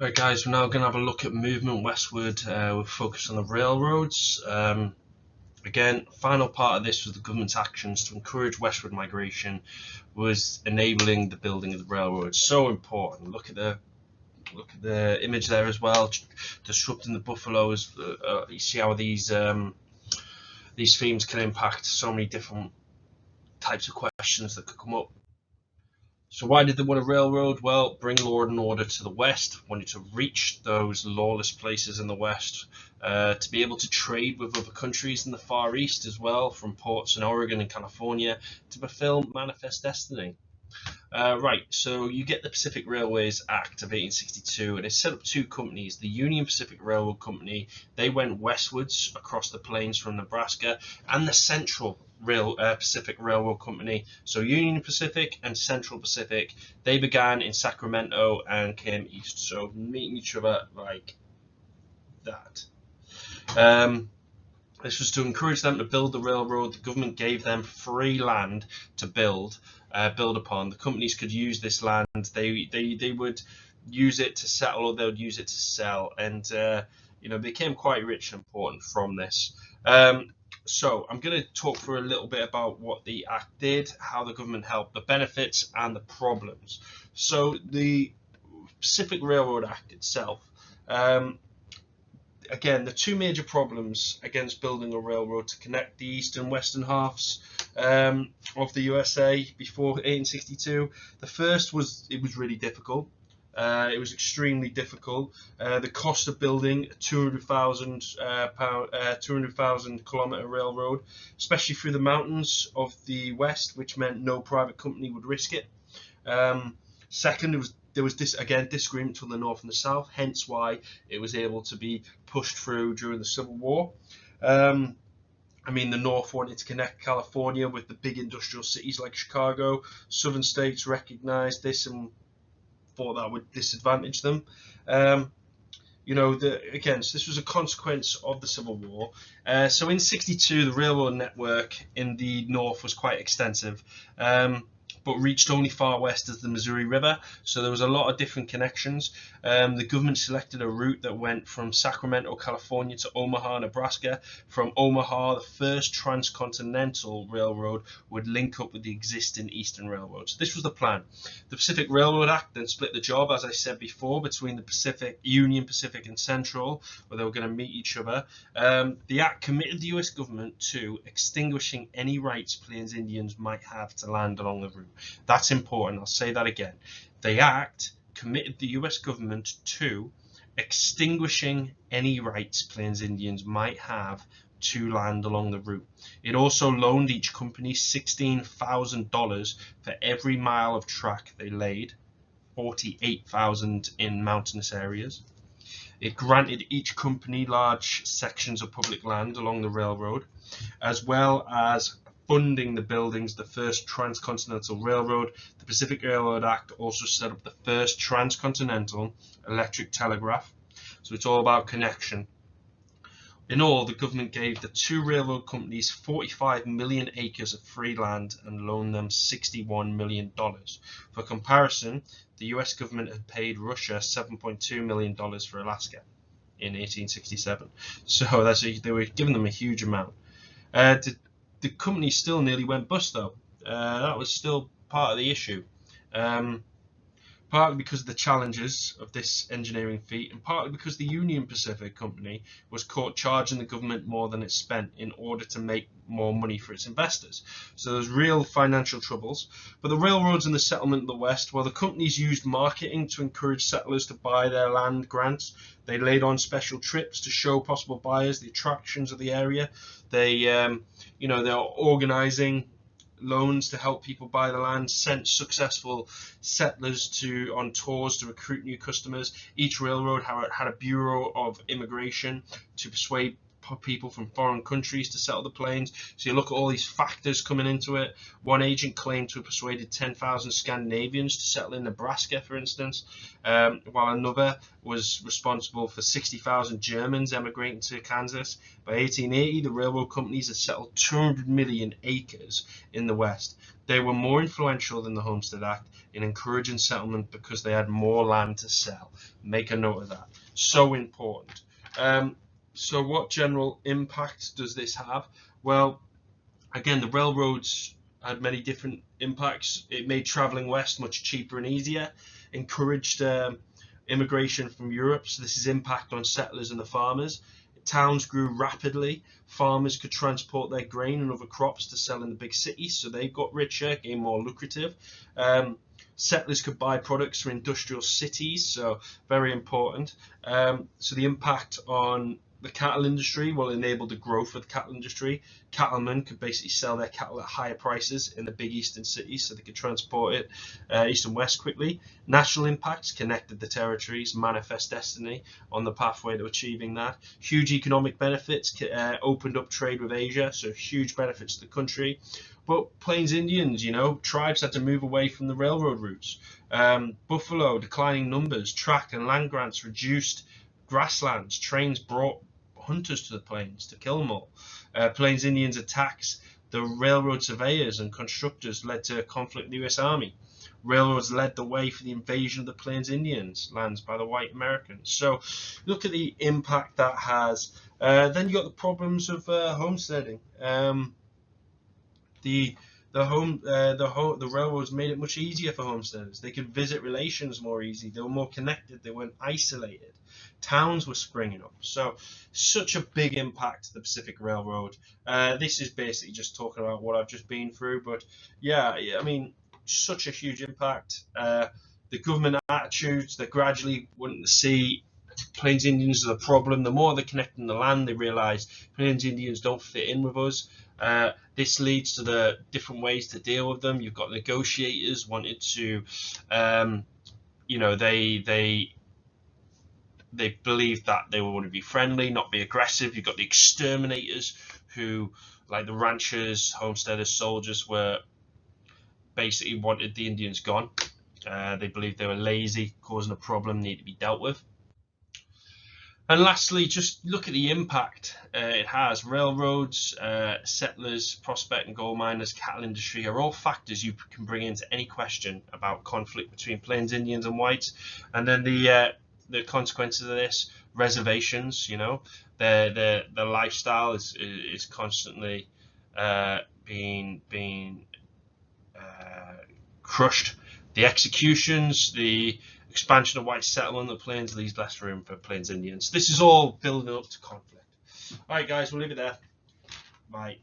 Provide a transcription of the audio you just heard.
Right, guys, we're now going to have a look at movement westward. We'll focus on the railroads. Again, final part of this was the government's actions to encourage westward migration, was enabling the building of the railroads. So important. Look at the image there as well, disrupting the buffaloes. You see how these themes can impact so many different types of questions that could come up. So why did they want a railroad? Well, bring law and order to the west, wanted to reach those lawless places in the west, to be able to trade with other countries in the Far East as well, from ports in Oregon and California, to fulfill Manifest Destiny. Right, so you get the Pacific Railways Act of 1862, and it set up two companies. The Union Pacific Railroad Company, they went westwards across the plains from Nebraska, and the Central Pacific Railroad Company. So Union Pacific and Central Pacific, they began in Sacramento and came east, so meeting each other like that. Um, this was to encourage them to build the railroad. The government gave them free land to build upon. The companies could use this land. They would use it to settle, or they would use it to sell, and became quite rich and important from this. So I'm going to talk for a little bit about what the act did, how the government helped, the benefits and the problems. So the Pacific Railroad Act itself. Again, the two major problems against building a railroad to connect the east and western halves of the USA before 1862. The first was it was really difficult. It was extremely difficult. The cost of building a 200,000 kilometer railroad, especially through the mountains of the west, which meant no private company would risk it. Second, there was disagreement between the North and the South, hence why it was able to be pushed through during the Civil War. The North wanted to connect California with the big industrial cities like Chicago. Southern states recognized this and thought that would disadvantage them. So this was a consequence of the Civil War. So in '62, the railroad network in the North was quite extensive. But reached only far west as the Missouri River, so there was a lot of different connections. The government selected a route that went from Sacramento, California to Omaha, Nebraska. From Omaha, the first transcontinental railroad would link up with the existing Eastern railroads. This was the plan. The Pacific Railroad Act then split the job, as I said before, between the Pacific, Union Pacific and Central, where they were going to meet each other. The act committed the US government to extinguishing any rights Plains Indians might have to land along the route. That's important. I'll say that again. The act committed the US government to extinguishing any rights Plains Indians might have to land along the route. It also loaned each company $16,000 for every mile of track they laid, 48,000 in mountainous areas. It granted each company large sections of public land along the railroad, as well as funding the buildings, the first transcontinental railroad. The Pacific Railroad Act also set up the first transcontinental electric telegraph. So it's all about connection. In all, the government gave the two railroad companies 45 million acres of free land and loaned them $61 million. For comparison, the US government had paid Russia $7.2 million for Alaska in 1867. So they were giving them a huge amount. The company still nearly went bust, though. That was still part of the issue. Partly because of the challenges of this engineering feat, and partly because the Union Pacific Company was caught charging the government more than it spent in order to make more money for its investors. So there's real financial troubles. But the railroads and the settlement of the West, well, the companies used marketing to encourage settlers to buy their land grants. They laid on special trips to show possible buyers the attractions of the area. They're organizing loans to help people buy the land, sent successful settlers on tours to recruit new customers. Each railroad had a bureau of immigration to persuade people from foreign countries to settle the plains. So you look at all these factors coming into it. One agent claimed to have persuaded 10,000 Scandinavians to settle in Nebraska, for instance, while another was responsible for 60,000 Germans emigrating to Kansas. By 1880, the railroad companies had settled 200 million acres in the West. They were more influential than the Homestead Act in encouraging settlement because they had more land to sell. Make a note of that. So important. So what general impact does this have? Well, again, the railroads had many different impacts. It made traveling west much cheaper and easier, encouraged immigration from Europe. So this is impact on settlers and the farmers. Towns grew rapidly. Farmers could transport their grain and other crops to sell in the big cities, so they got richer, became more lucrative. Settlers could buy products from industrial cities, so very important. So the impact on the cattle industry will enable the growth of the cattle industry. Cattlemen could basically sell their cattle at higher prices in the big eastern cities, so they could transport it east and west quickly. National impacts connected the territories, manifest destiny on the pathway to achieving that. Huge economic benefits, opened up trade with Asia, so huge benefits to the country. But Plains Indians, tribes had to move away from the railroad routes. Buffalo, declining numbers, tract and land grants reduced grasslands. Trains brought hunters to the plains to kill them all. Plains Indians attacks the railroad surveyors and constructors led to a conflict with the U.S. Army. Railroads led the way for the invasion of the Plains Indians lands by the white Americans. So look at the impact that has. Then you got the problems of homesteading. The railroads made it much easier for homesteaders. They could visit relations more easily. They were more connected. They weren't isolated. Towns were springing up. So such a big impact to the Pacific Railroad. This is basically just talking about what I've just been through. But yeah, I mean, such a huge impact. The government attitudes, they're gradually wanting to see Plains Indians are the problem. The more they're connecting the land, they realise Plains Indians don't fit in with us. This leads to the different ways to deal with them. You've got negotiators wanted to, they believe that they want to be friendly, not be aggressive. You've got the exterminators who, like the ranchers, homesteaders, soldiers, were basically wanted the Indians gone. They believed they were lazy, causing a problem, need to be dealt with. And lastly, just look at the impact it has. Railroads, settlers, prospect and gold miners, cattle industry are all factors you can bring into any question about conflict between Plains Indians and whites. And then the consequences of this, reservations, their lifestyle is constantly being crushed. The executions, the expansion of white settlement on the plains leaves less room for Plains Indians. This is all building up to conflict. All right, guys, we'll leave it there. Bye.